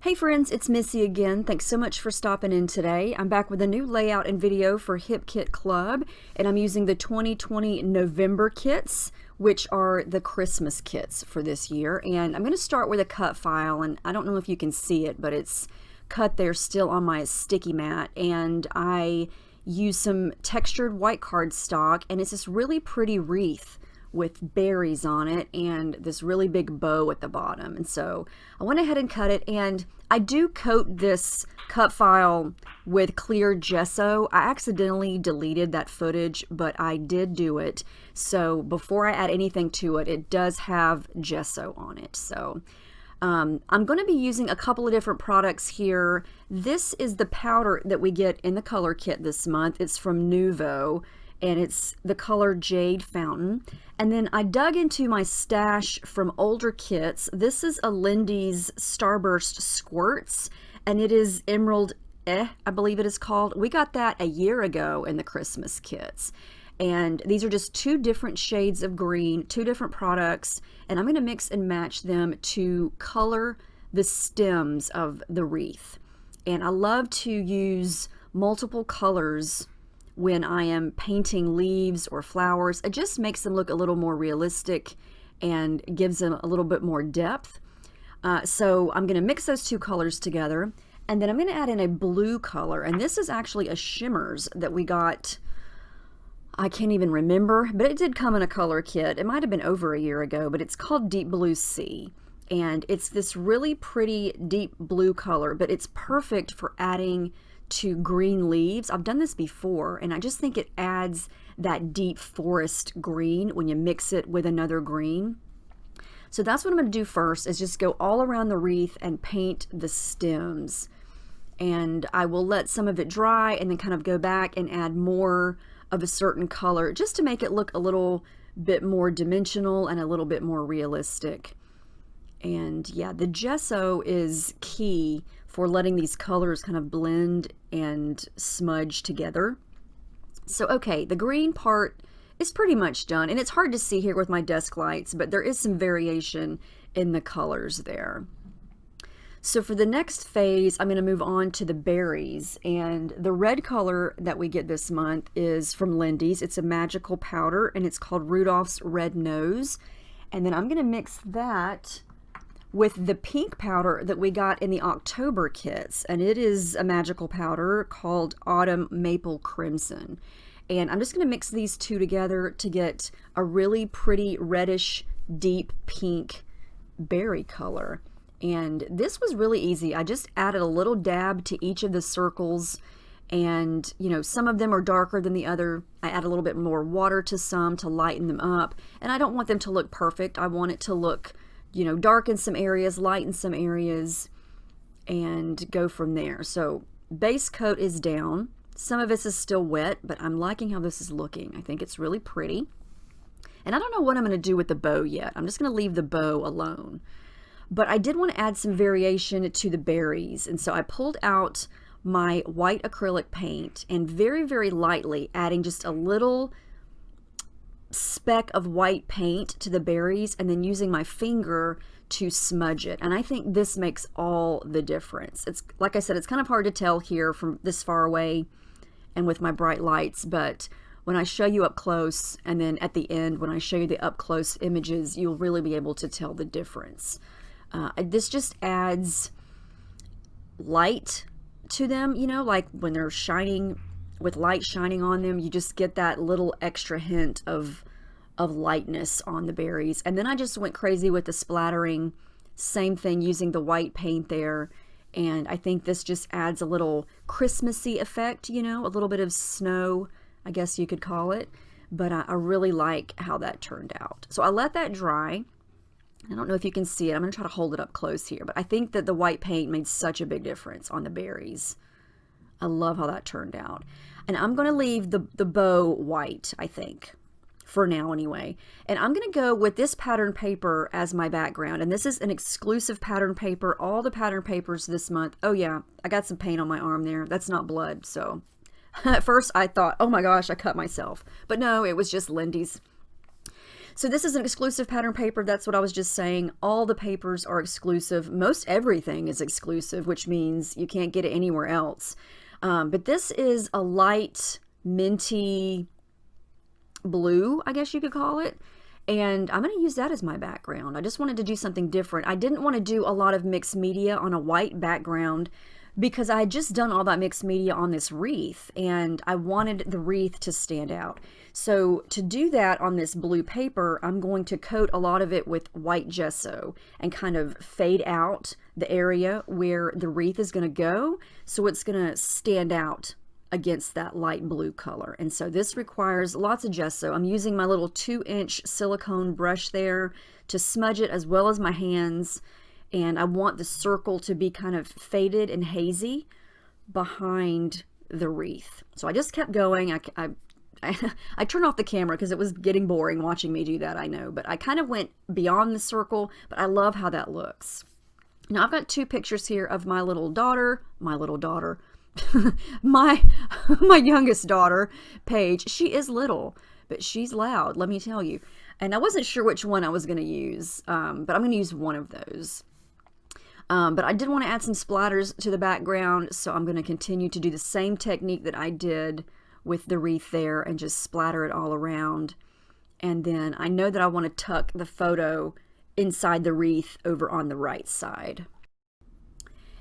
Hey friends, it's Missy again. Thanks so much for stopping in today. I'm back with a new layout and video for Hip Kit Club, and I'm using the 2020 November kits, which are the Christmas kits for this year. And I'm going to start with a cut file, and I don't know if you can see it, but it's cut there still on my sticky mat, and I use some textured white cardstock, and it's this really pretty wreath with berries on it and this really big bow at the bottom. And so I went ahead and cut it, and I do coat this cut file with clear gesso. I accidentally deleted that footage, but I did do it. So before I add anything to it, it does have gesso on it. So I'm going to be using a couple of different products here. This is the powder that we get in the color kit this month. It's from Nuvo, and it's the color Jade Fountain. And then I dug into my stash from older kits. This is a Lindy's Starburst Squirts, and it is Emerald I believe it is called. We got that a year ago in the Christmas kits. And these are just two different shades of green, two different products, and I'm going to mix and match them to color the stems of the wreath. And I love to use multiple colors when I am painting leaves or flowers. It just makes them look a little more realistic and gives them a little bit more depth. So I'm going to mix those two colors together, and then I'm going to add in a blue color, and this is actually a Shimmers that we got, I can't even remember, but it did come in a color kit. It might have been over a year ago, but it's called Deep Blue Sea, and it's this really pretty deep blue color, but it's perfect for adding to green leaves. I've done this before, and I just think it adds that deep forest green when you mix it with another green. So that's what I'm going to do first, is just go all around the wreath and paint the stems. And I will let some of it dry and then kind of go back and add more of a certain color just to make it look a little bit more dimensional and a little bit more realistic. And yeah, the gesso is key for letting these colors kind of blend and smudge together. So okay, the green part is pretty much done, and it's hard to see here with my desk lights, but there is some variation in the colors there. So for the next phase, I'm going to move on to the berries, and the red color that we get this month is from Lindy's. It's a magical powder, and it's called Rudolph's Red Nose. And then I'm going to mix that with the pink powder that we got in the October kits, and it is a magical powder called Autumn Maple Crimson. And I'm just going to mix these two together to get a really pretty reddish deep pink berry color. And this was really easy. I just added a little dab to each of the circles, and you know, some of them are darker than the other. I add a little bit more water to some to lighten them up, and I don't want them to look perfect. I want it to look, you know, dark in some areas, light in some areas, and go from there. So base coat is down. Some of this is still wet, but I'm liking how this is looking. I think it's really pretty. And I don't know what I'm going to do with the bow yet. I'm just going to leave the bow alone. But I did want to add some variation to the berries, and so I pulled out my white acrylic paint and very, very lightly adding just a little speck of white paint to the berries, and then using my finger to smudge it. And I think this makes all the difference. It's like I said, it's kind of hard to tell here from this far away and with my bright lights, but when I show you up close, and then at the end when I show you the up close images, you'll really be able to tell the difference. This just adds light to them, you know, like when they're shining, with light shining on them, you just get that little extra hint of lightness on the berries. And then I just went crazy with the splattering, same thing, using the white paint there. And I think this just adds a little Christmassy effect, you know, a little bit of snow, I guess you could call it. But I really like how that turned out. So I let that dry. I don't know if you can see it. I'm going to try to hold it up close here, but I think that the white paint made such a big difference on the berries. I love how that turned out. And I'm going to leave the bow white, I think, for now anyway. And I'm going to go with this pattern paper as my background. And this is an exclusive pattern paper. All the pattern papers this month. Oh yeah, I got some paint on my arm there. That's not blood. So at first I thought, oh my gosh, I cut myself. But no, it was just Lindy's. So this is an exclusive pattern paper. That's what I was just saying. All the papers are exclusive. Most everything is exclusive, which means you can't get it anywhere else. But this is a light minty blue, I guess you could call it. And I'm going to use that as my background. I just wanted to do something different. I didn't want to do a lot of mixed media on a white background because I had just done all that mixed media on this wreath, and I wanted the wreath to stand out. So to do that on this blue paper, I'm going to coat a lot of it with white gesso and kind of fade out the area where the wreath is going to go, so it's going to stand out against that light blue color. And so this requires lots of gesso. I'm using my little 2-inch silicone brush there to smudge it, as well as my hands. And I want the circle to be kind of faded and hazy behind the wreath. So I just kept going. I turned off the camera because it was getting boring watching me do that, I know. But I kind of went beyond the circle, but I love how that looks. Now I've got 2 pictures here of my my youngest daughter, Paige. She is little, but she's loud, let me tell you. And I wasn't sure which one I was going to use, but I'm going to use one of those. But I did want to add some splatters to the background, so I'm going to continue to do the same technique that I did with the wreath there and just splatter it all around. And then I know that I want to tuck the photo inside the wreath over on the right side.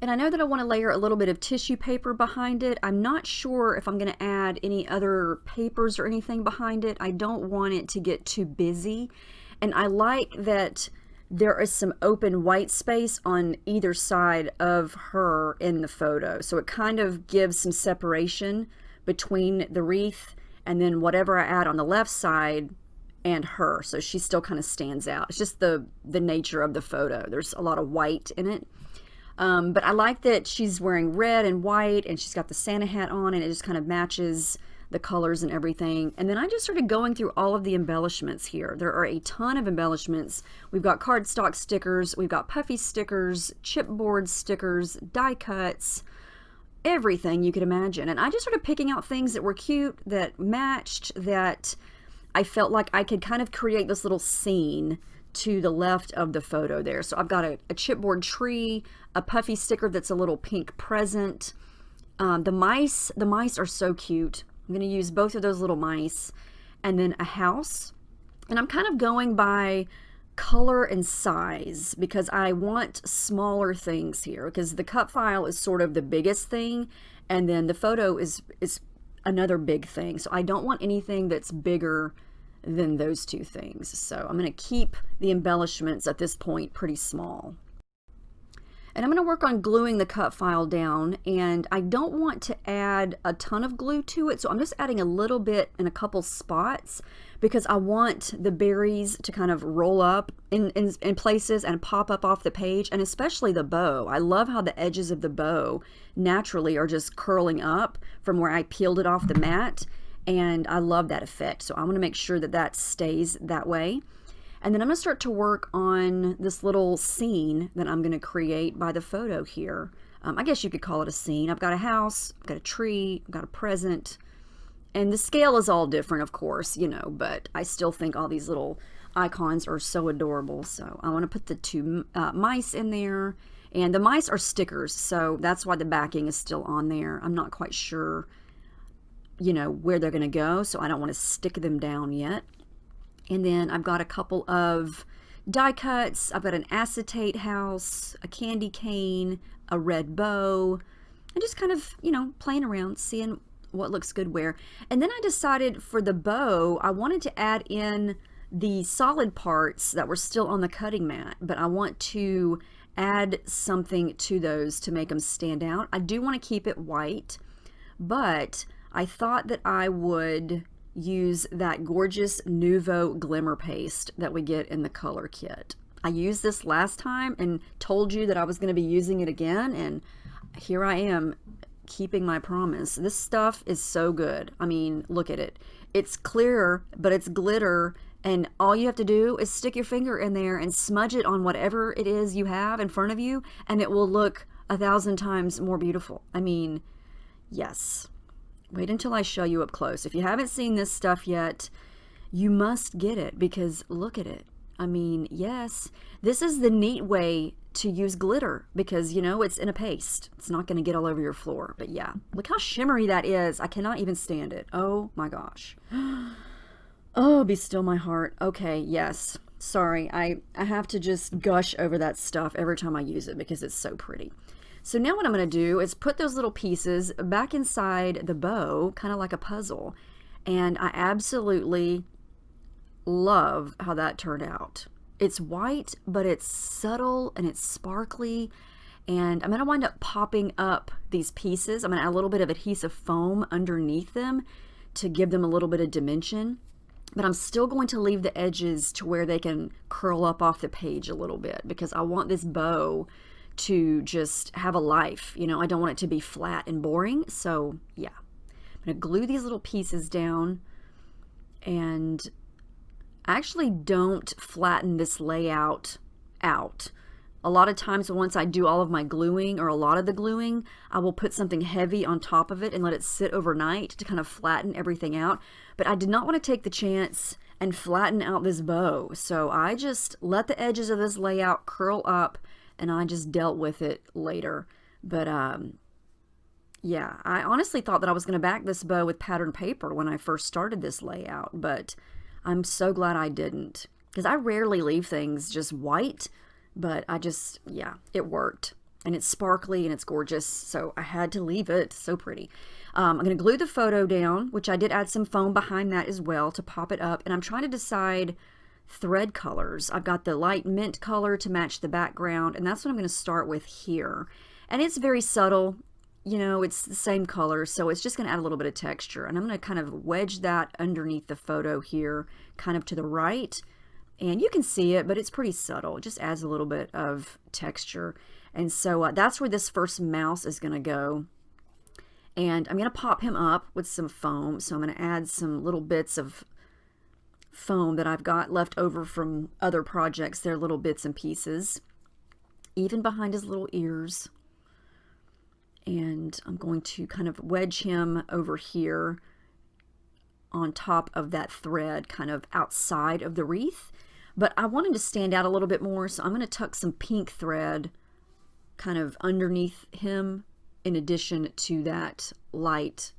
And I know that I want to layer a little bit of tissue paper behind it. I'm not sure if I'm going to add any other papers or anything behind it. I don't want it to get too busy. And I like that there is some open white space on either side of her in the photo. So it kind of gives some separation between the wreath and then whatever I add on the left side and her. So she still kind of stands out. It's just the nature of the photo. There's a lot of white in it. But I like that she's wearing red and white, and she's got the Santa hat on, and it just kind of matches the colors and everything. And then I just started going through all of the embellishments here. There are a ton of embellishments. We've got cardstock stickers, we've got puffy stickers, chipboard stickers, die cuts, everything you could imagine. And I just started picking out things that were cute, that matched, that I felt like I could kind of create this little scene to the left of the photo there. So I've got a chipboard tree, a puffy sticker that's a little pink present. The mice are so cute. I'm going to use both of those little mice, and then a house. And I'm kind of going by color and size because I want smaller things here, because the cut file is sort of the biggest thing, and then the photo is another big thing. So I don't want anything that's bigger than those 2 things. So I'm going to keep the embellishments at this point pretty small. And I'm going to work on gluing the cut file down, and I don't want to add a ton of glue to it, so I'm just adding a little bit in a couple spots because I want the berries to kind of roll up in places and pop up off the page, and especially the bow. I love how the edges of the bow naturally are just curling up from where I peeled it off the mat, and I love that effect. So I want to make sure that that stays that way. And then I'm going to start to work on this little scene that I'm going to create by the photo here. I guess you could call it a scene. I've got a house, I've got a tree, I've got a present. And the scale is all different, of course, you know, but I still think all these little icons are so adorable. So I want to put the 2 mice in there. And the mice are stickers, so that's why the backing is still on there. I'm not quite sure, you know, where they're going to go, so I don't want to stick them down yet. And then I've got a couple of die cuts. I've got an acetate house, a candy cane, a red bow, and just kind of, you know, playing around, seeing what looks good where. And then I decided for the bow, I wanted to add in the solid parts that were still on the cutting mat, but I want to add something to those to make them stand out. I do want to keep it white, but I thought that I would use that gorgeous Nouveau Glimmer paste that we get in the color kit. I used this last time and told you that I was going to be using it again, and here I am keeping my promise. This stuff is so good. I mean, look at it. It's clear, but it's glitter, and all you have to do is stick your finger in there and smudge it on whatever it is you have in front of you, and it will look 1,000 times more beautiful. I mean, yes. Wait until I show you up close. If you haven't seen this stuff yet, you must get it because look at it. I mean, yes, this is the neat way to use glitter because, you know, it's in a paste. It's not going to get all over your floor. But yeah, look how shimmery that is. I cannot even stand it. Oh my gosh. Oh, be still my heart. Okay, yes. Sorry, I have to just gush over that stuff every time I use it because it's so pretty. So now what I'm going to do is put those little pieces back inside the bow, kind of like a puzzle. And I absolutely love how that turned out. It's white, but it's subtle and it's sparkly. And I'm going to wind up popping up these pieces. I'm going to add a little bit of adhesive foam underneath them to give them a little bit of dimension. But I'm still going to leave the edges to where they can curl up off the page a little bit because I want this bow to just have a life. You know, I don't want it to be flat and boring. So yeah, I'm going to glue these little pieces down, and I actually don't flatten this layout out. A lot of times once I do all of my gluing or a lot of the gluing, I will put something heavy on top of it and let it sit overnight to kind of flatten everything out. But I did not want to take the chance and flatten out this bow. So I just let the edges of this layout curl up and I just dealt with it later. But yeah, I honestly thought that I was going to back this bow with patterned paper when I first started this layout, but I'm so glad I didn't because I rarely leave things just white. But I just, yeah, it worked. And it's sparkly and it's gorgeous, so I had to leave it. So pretty. I'm going to glue the photo down, which I did add some foam behind that as well to pop it up. And I'm trying to decide thread colors. I've got the light mint color to match the background, and that's what I'm going to start with here. And it's very subtle. You know, it's the same color, so it's just going to add a little bit of texture. And I'm going to kind of wedge that underneath the photo here, kind of to the right. And you can see it, but it's pretty subtle. It just adds a little bit of texture. And so that's where this first mouse is going to go. And I'm going to pop him up with some foam. So I'm going to add some little bits of foam that I've got left over from other projects. They're little bits and pieces, even behind his little ears. And I'm going to kind of wedge him over here on top of that thread, kind of outside of the wreath. But I want him to stand out a little bit more, so I'm going to tuck some pink thread kind of underneath him in addition to that light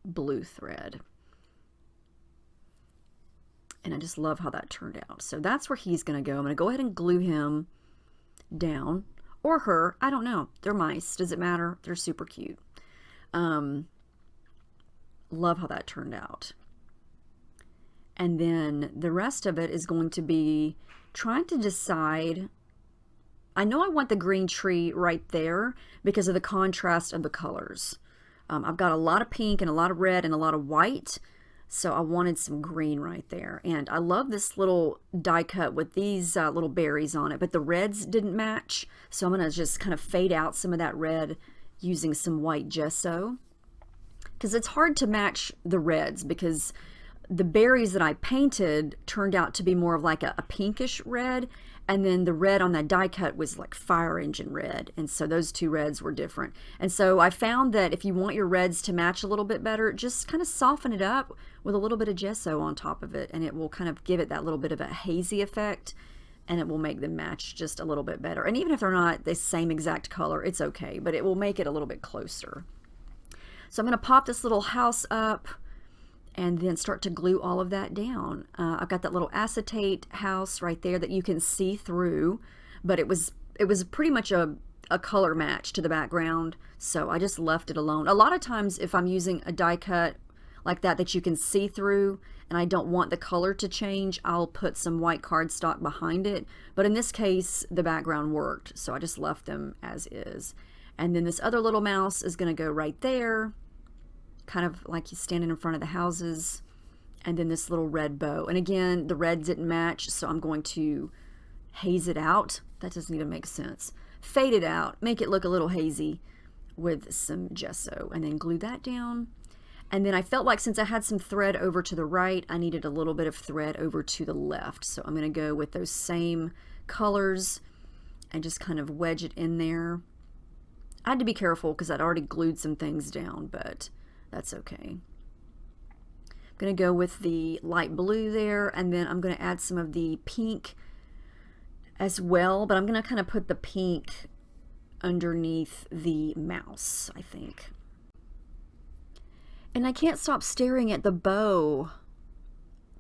blue thread. And I just love how that turned out. So that's where he's going to go. I'm going to go ahead and glue him down. Or her. I don't know. They're mice. Does it matter? They're super cute. Love how that turned out. And then the rest of it is going to be trying to decide. I know I want the green tree right there because of the contrast of the colors. I've got a lot of pink and a lot of red and a lot of white. So I wanted some green right there. And I love this little die cut with these little berries on it, but the reds didn't match. So I'm going to just kind of fade out some of that red using some white gesso. Because it's hard to match the reds because the berries that I painted turned out to be more of like a pinkish red. And then the red on that die cut was like fire engine red. And so those two reds were different. And so I found that if you want your reds to match a little bit better, just kind of soften it up with a little bit of gesso on top of it. And it will kind of give it that little bit of a hazy effect. And it will make them match just a little bit better. And even if they're not the same exact color, it's okay. But it will make it a little bit closer. So I'm going to pop this little house up and then start to glue all of that down. I've got that little acetate house right there that you can see through, but it was pretty much a color match to the background, so I just left it alone. A lot of times if I'm using a die cut like that you can see through and I don't want the color to change, I'll put some white cardstock behind it, but in this case the background worked, so I just left them as is. And then this other little mouse is going to go right there, kind of like he's standing in front of the houses, and then this little red bow. And again, the red didn't match, so I'm going to haze it out. That doesn't even make sense. Fade it out, make it look a little hazy with some gesso, and then glue that down. And then I felt like since I had some thread over to the right, I needed a little bit of thread over to the left. So I'm going to go with those same colors and just kind of wedge it in there. I had to be careful because I'd already glued some things down, but that's okay. I'm going to go with the light blue there, and then I'm going to add some of the pink as well, but I'm going to kind of put the pink underneath the mouse, I think. And I can't stop staring at the bow.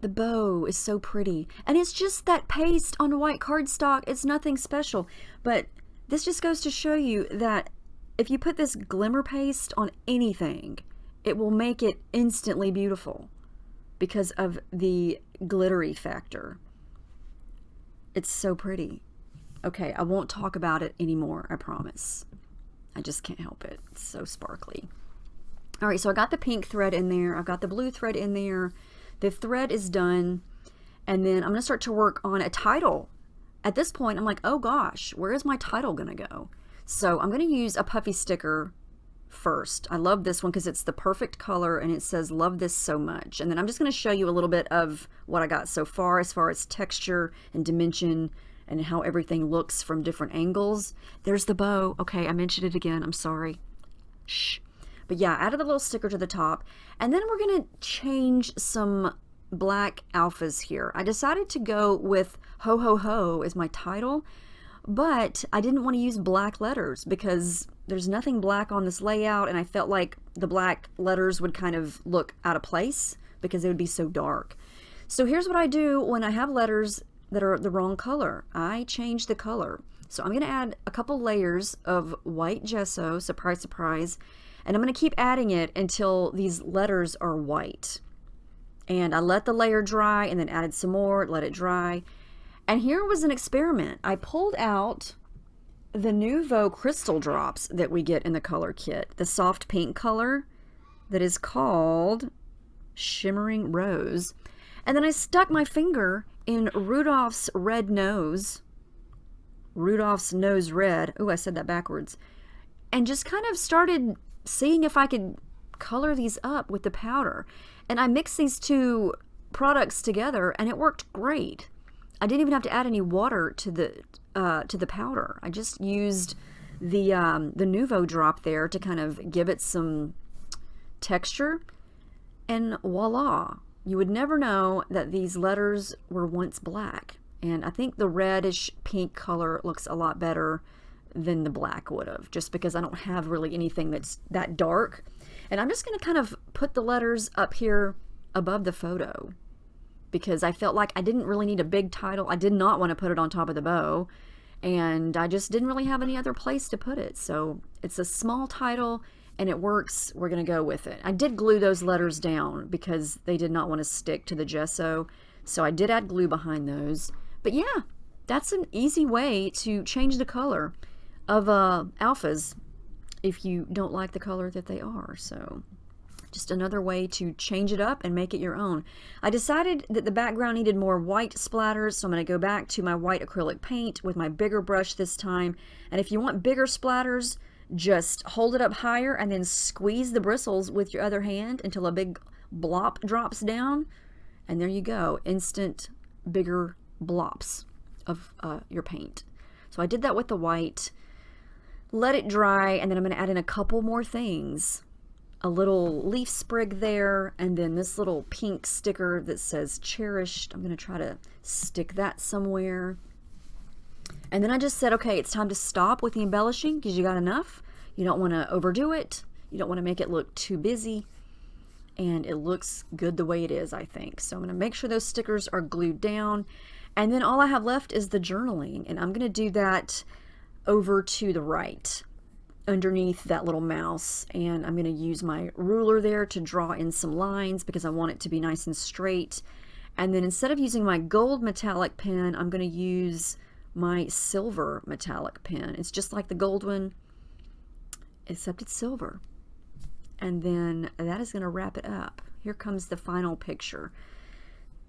The bow is so pretty. And it's just that paste on white cardstock. It's nothing special. But this just goes to show you that if you put this glimmer paste on anything, it will make it instantly beautiful because of the glittery factor. It's so pretty. Okay, I won't talk about it anymore, I promise. I just can't help it. It's so sparkly. All right, so I got the pink thread in there. I've got the blue thread in there. The thread is done. And then I'm going to start to work on a title. At this point, I'm like, oh gosh, where is my title going to go? So I'm going to use a puffy sticker first. I love this one because it's the perfect color and it says, love this so much. And then I'm just going to show you a little bit of what I got so far as texture and dimension and how everything looks from different angles. There's the bow. Okay, I mentioned it again. I'm sorry. Shh. But yeah, added the little sticker to the top. And then we're going to change some black alphas here. I decided to go with Ho Ho Ho as my title, but I didn't want to use black letters because there's nothing black on this layout, and I felt like the black letters would kind of look out of place because they would be so dark. So here's what I do when I have letters that are the wrong color. I change the color. So I'm going to add a couple layers of white gesso, surprise, surprise, and I'm going to keep adding it until these letters are white. And I let the layer dry and then added some more, let it dry. And here was an experiment. I pulled out the Nouveau crystal drops that we get in the color kit, the soft pink color that is called Shimmering Rose. And then I stuck my finger in Rudolph's red nose, Rudolph's nose red. Ooh, I said that backwards. And just kind of started seeing if I could color these up with the powder. And I mixed these two products together and it worked great. I didn't even have to add any water to the powder. I just used the Nouveau drop there to kind of give it some texture, and voila. You would never know that these letters were once black. And I think the reddish pink color looks a lot better than the black would have, just because I don't have really anything that's that dark. And I'm just going to kind of put the letters up here above the photo because I felt like I didn't really need a big title. I did not want to put it on top of the bow, and I just didn't really have any other place to put it. So it's a small title and it works. We're going to go with it. I did glue those letters down because they did not want to stick to the gesso. So I did add glue behind those. But yeah, that's an easy way to change the color of alphas if you don't like the color that they are. So just another way to change it up and make it your own. I decided that the background needed more white splatters, so I'm going to go back to my white acrylic paint with my bigger brush this time. And if you want bigger splatters, just hold it up higher and then squeeze the bristles with your other hand until a big blop drops down. And there you go, instant bigger blops of your paint. So I did that with the white. Let it dry, and then I'm going to add in a couple more things. A little leaf sprig there, and then this little pink sticker that says cherished. I'm going to try to stick that somewhere. And then I just said, okay, it's time to stop with the embellishing because you got enough. You don't want to overdo it. You don't want to make it look too busy. And it looks good the way it is, I think. So I'm going to make sure those stickers are glued down. And then all I have left is the journaling, and I'm going to do that over to the right underneath that little mouse, and I'm going to use my ruler there to draw in some lines because I want it to be nice and straight. And then instead of using my gold metallic pen, I'm going to use my silver metallic pen. It's just like the gold one, except it's silver. And then that is going to wrap it up. Here comes the final picture.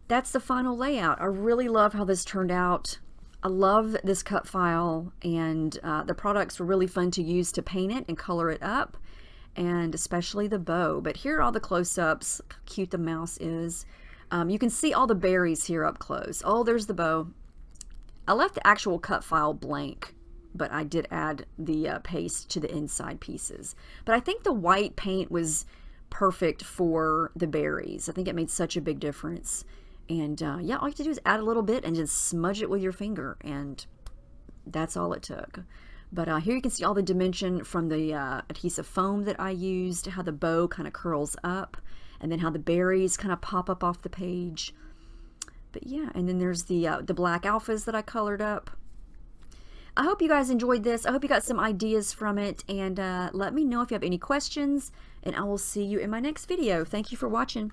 That's the final layout. I really love how this turned out. I love this cut file, and the products were really fun to use to paint it and color it up, and especially the bow. But here are all the close-ups, how cute the mouse is. You can see all the berries here up close. Oh, there's the bow. I left the actual cut file blank, but I did add the paste to the inside pieces. But I think the white paint was perfect for the berries. I think it made such a big difference. And yeah, all you have to do is add a little bit and just smudge it with your finger, and that's all it took. But here you can see all the dimension from the adhesive foam that I used, how the bow kind of curls up, and then how the berries kind of pop up off the page. But yeah, and then there's the black alphas that I colored up. I hope you guys enjoyed this. I hope you got some ideas from it, and let me know if you have any questions, and I will see you in my next video. Thank you for watching.